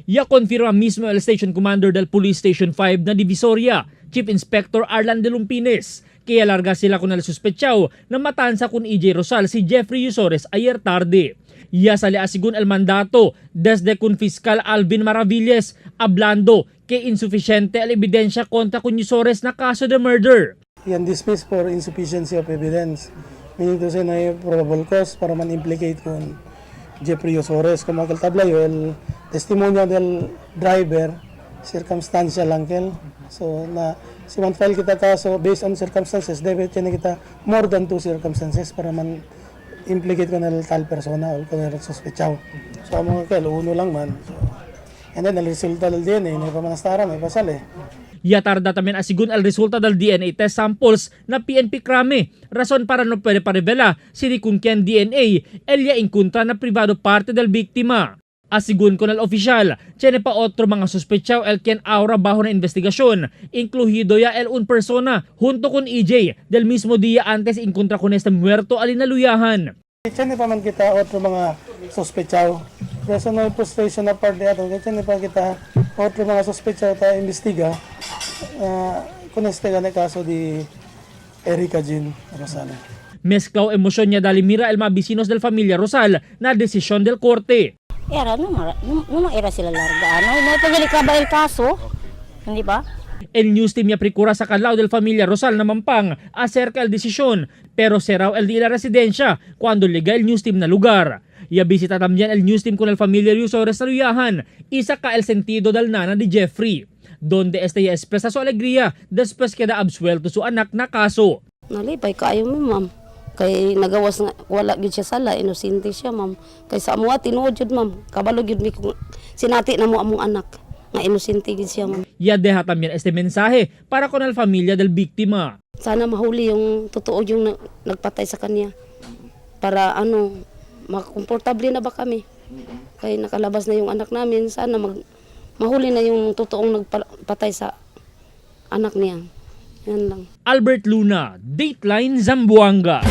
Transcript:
Ya konfirma mismo el Station Commander del Police Station 5 na Divisoria, Chief Inspector Arlan de Lumpines, kaya larga sila con el suspechao na matansa con EJ Rosal si Jeffrey Yusores ayer tarde. Ya sali asigun el mandato desde con Fiscal Alvin Maravilles hablando que insuficiente el ebidensya kontra con Yusores na kaso de murder. Yan dismissed for insufficiency of evidence, meaning to say na probable cause para man-implicate con Jeffrey Yusores. Como tablayo, el testimonio del driver, circumstantial lang kel. So, na si man file kita kaso based on circumstances, dapat yan kita more than 2 circumstances para man implicate con el tal persona o con el sospechado. So, mga kel, uno lang man. So, and then, el resulta del DNA, may pamanastara, may pasal eh. Ya tarda también asigun el resulta del DNA test samples na PNP krame. Rason para no puede parevela si kung kian DNA elia inkuntra na privado parte del biktima. Asigun con el oficial, tiene pa otro mga sospechao el quien ahora bajo na investigasyon, incluido ya el un persona junto con EJ del mismo día antes inkuntra con este muerto alinaluyahan. Tiyan pa man kita otro mga sospechao. Personal frustration na part ato, tiyan pa kita otro mga sospechao ta investiga con este kaso di Erica Jean Rosal. Mezclao emosyon niya dali mira el mga bisinos del familia Rosal na desisyon del korte. Era, no era sila larga. No pagilikaba el kaso, hindi ba? El news team niya precura sa kalao del familia Rosal na mampang acerca el desisyon, pero cerrao el di la residencia cuando llega el news team na lugar. Ya visita también el news team con el familia Yusores na luyahan, isa ka el sentido del nana de Jeffrey, donde este ya expresa su alegría después queda absuelto su anak na kaso. Nalipay kaayo mi ma'am. Kay nagawas nga wala gyud siya sala, inosente siya ma'am. Kay sa amuha tinuod jud ma'am. Kabalo gyud mi kung sinati na mo among anak nga inosente gyud siya ma'am. Ya deja también este mensaje para con el familia del biktima. Sana mahuli yung totoo yung nagpatay sa kanya. Para makakomportable na ba kami? Kay nakalabas na yung anak namin, sana mahuli na yung totoong nagpatay sa anak niya. Yan lang. Albert Luna, Dateline Zamboanga.